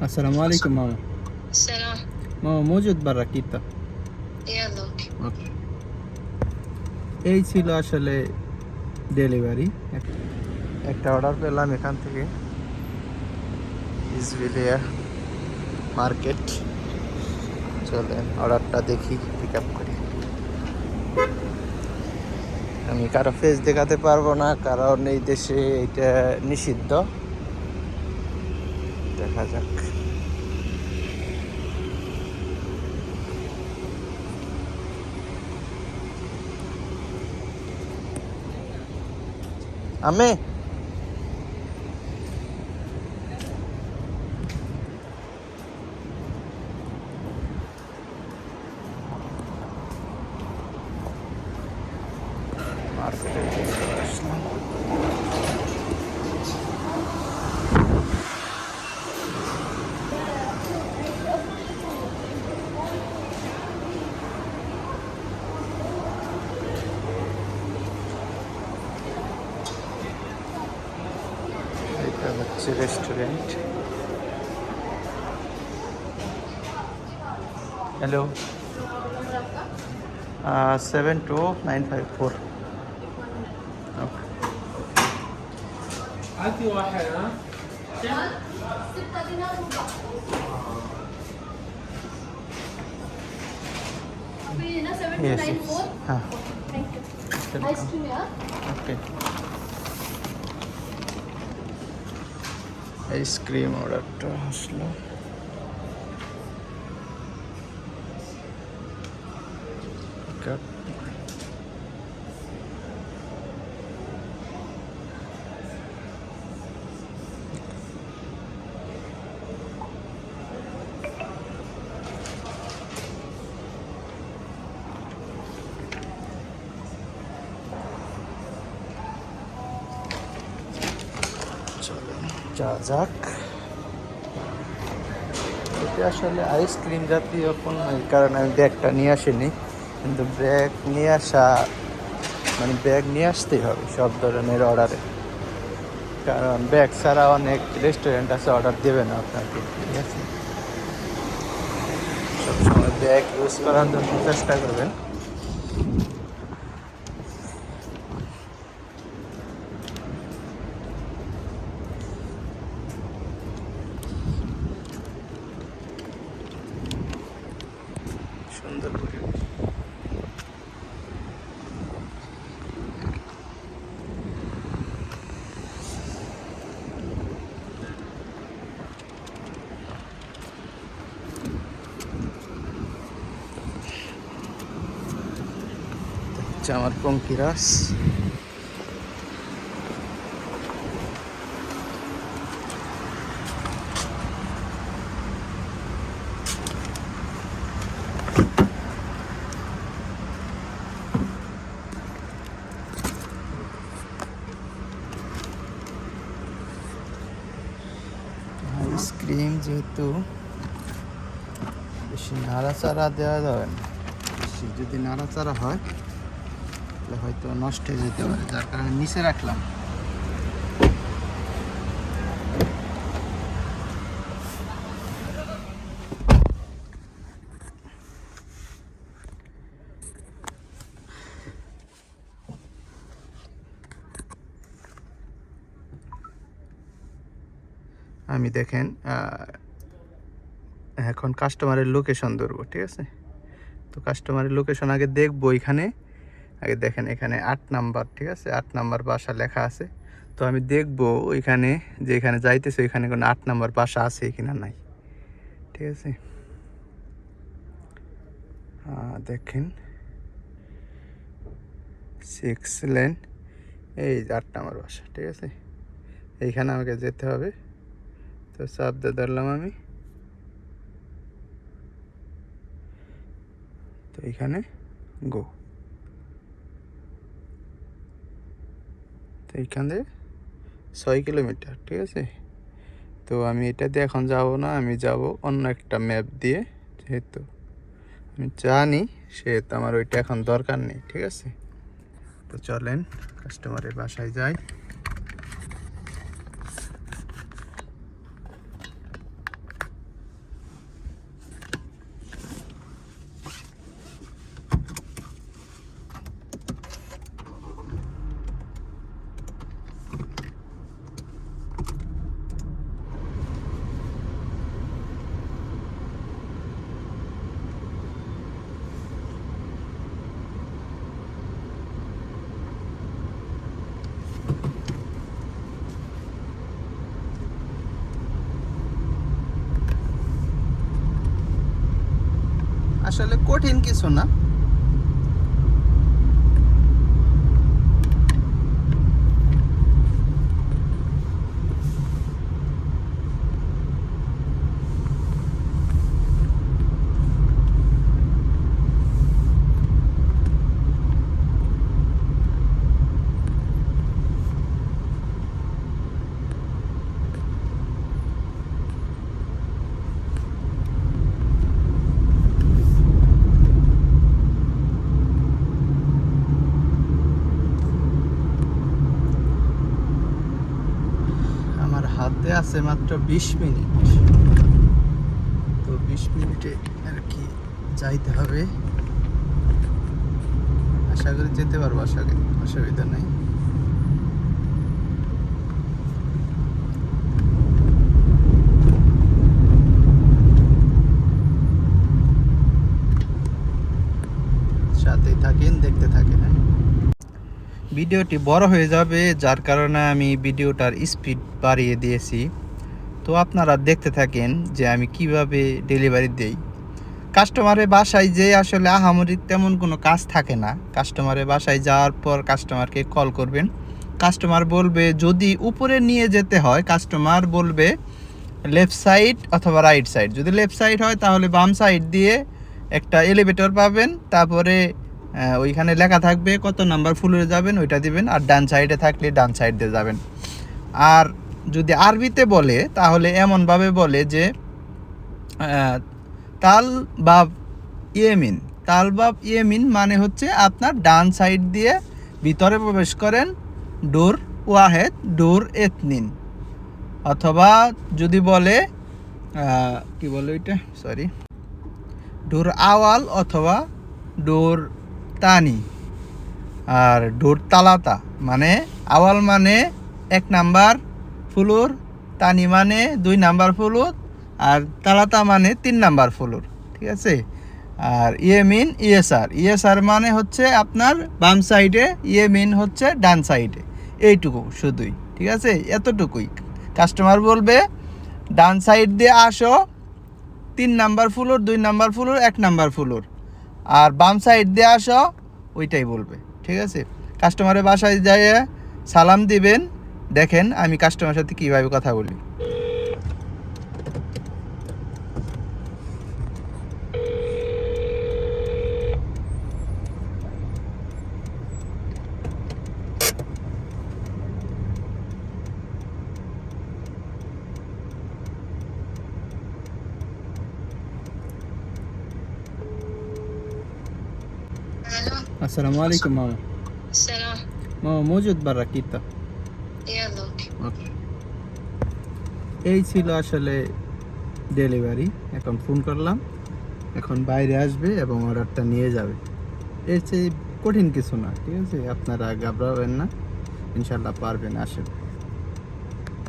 السلام عليكم ماما. السلام. ماما موجود برا كيتا. يلا اوكي. ওকে, এই ছিল আসলে ডেলিভারি। একটা অর্ডার পেলাম এখান থেকে, ইসভিলিয়া মার্কেট। চলেন অর্ডারটা দেখি, পিক আপ করি। আমি কারো ফেস দেখাতে পারবো না, কারণ এই দেশে এটা নিষিদ্ধ। দেখা যাক। আমি মার্কেটে আসলাম। এটা হচ্ছে রেস্টুরেন্ট। হ্যালো, 72954। ওকে, عندي واحد ها 6 دينار وربع. في هنا ইয়েস 794. হ্যাঁ ثانك يو. ايس كريم يا ওকে। আইসক্রিম অর্ডারটা আসলো। Pick up. চলেন যা যাক। এটা আসলে আইসক্রিম জাতীয় কোনো, এই কারণে আমি ব্যাগটা নিয়ে আসিনি, কিন্তু ব্যাগ নিয়ে আসা মানে ব্যাগ নিয়ে আসতেই হবে সব ধরনের অর্ডারে, কারণ ব্যাগ ছাড়া অনেক রেস্টুরেন্ট আছে অর্ডার দেবে না আপনাকে। ঠিক আছে, সবসময় ব্যাগ ইউজ করার জন্য চেষ্টা করবেন। সুন্দর পরিবেশ। হচ্ছে আমার পঙ্কিরাস। আইসক্রিম যেহেতু বেশি নাড়াচাড়া দেওয়া যাবে না, বেশি যদি নাড়াচাড়া হয় তাহলে হয়তো নষ্ট হয়ে যেতে পারে, যার কারণে নিচে রাখলাম। আমি দেখেন এখন কাস্টমারের লোকেশন ধরবো। ঠিক আছে, তো কাস্টমারের লোকেশন আগে দেখবো। এখানে আগে দেখেন, এখানে 8 নাম্বার, ঠিক আছে, 8 নাম্বার বাসা লেখা আছে। তো আমি দেখবো ওইখানে, যে এখানে যাইতেছে ওইখানে কোনো 8 নাম্বার বাসা আছে কিনা নাই। ঠিক আছে, দেখেন 6 লেন, এই 8 নাম্বার বাসা। ঠিক আছে, এইখানে আমাকে যেতে হবে। তো চাপ দিয়ে ধরলাম আমি, তো এইখানে গো। তো এইখানে 6 কিলোমিটার। ঠিক আছে, তো আমি এটা দিয়ে এখন যাব না, আমি যাব অন্য একটা ম্যাপ দিয়ে, যেহেতু আমি জানি সেহেতু আমার ওইটা এখন দরকার নেই। ঠিক আছে, তো চলেন কাস্টমারের বাসায় যাই। আসলে কঠিন কিছু না। আমার হাতে আছে মাত্র 20 মিনিট, তো 20 মিনিটে আর কি যাইতে হবে। আশা করি যেতে পারবো, আশা করি অসুবিধা নেই। সাথেই থাকেন, দেখতে থাকেন। ভিডিওটি বড় হয়ে যাবে, যার কারণে আমি ভিডিওটার স্পিড বাড়িয়ে দিয়েছি। তো আপনারা দেখতে থাকেন যে আমি কিভাবে ডেলিভারি দেই। কাস্টমারের বাসায় যে আসলে আহামরি তেমন কোনো কাজ থাকে না। কাস্টমারের বাসায় যাওয়ার পর কাস্টমারকে কল করবেন। কাস্টমার বলবে, যদি উপরে নিয়ে যেতে হয় কাস্টমার বলবে লেফট সাইড অথবা রাইট সাইড। যদি লেফট সাইড হয় তাহলে বাম সাইড দিয়ে একটা এলিভেটর পাবেন, তারপরে ওইখানে লেখা থাকবে কত নাম্বার ফ্লোরে যাবেন ওইটা দিবেন, আর ডান সাইডে থাকলে ডান সাইড দিয়ে যাবেন। আর যদি আরবিতে বলে তাহলে এমনভাবে বলে যে তাল বাব ইয়েমিন। তাল বাব ইয়েমিন মানে হচ্ছে আপনার ডান সাইড দিয়ে ভিতরে প্রবেশ করেন, ডোর ওয়াহেদ ডোর এতনিন। অথবা যদি বলে কি বলে ওইটা, সরি, ডোর আওয়াল অথবা ডোর তানি। আর ডোর তালাতা মানে আওয়াল মানে 1 নাম্বার ফ্লোর, তানি মানে 2 নাম্বার ফ্লোর, আর তালাতা মানে 3 নাম্বার ফ্লোর। ঠিক আছে। আর ইয়েমিন ইয়েসার, ইয়েসার মানে হচ্ছে আপনার বাম সাইডে, ইয়েমিন হচ্ছে ডান সাইডে। এইটুকু শুধুই, ঠিক আছে, এতটুকুই। কাস্টমার বলবে ডান সাইড দিয়ে আসো, 3 number floor, 2 number floor, 1 number floor. আর বাম সাইড দিয়ে আসো, ওইটাই বলবে। ঠিক আছে। কাস্টমারের বাসায় যেয়ে সালাম দিবেন। দেখেন আমি কাস্টমারের সাথে কীভাবে কথা বলি। الو আসসালামু আলাইকুম মামা। السلام. মামা মজুদ বাররা কিতা। يلا اوكي. ওকে, এই ছিল আসলে ডেলিভারি। এখন ফোন করলাম, এখন বাইরে আসবে এবং অর্ডারটা নিয়ে যাবে। এর চেয়ে কঠিন কিছু না। ঠিক আছে, আপনারা ঘাবড়াবেন না, ইনশাল্লাহ পারবেন। আসেন।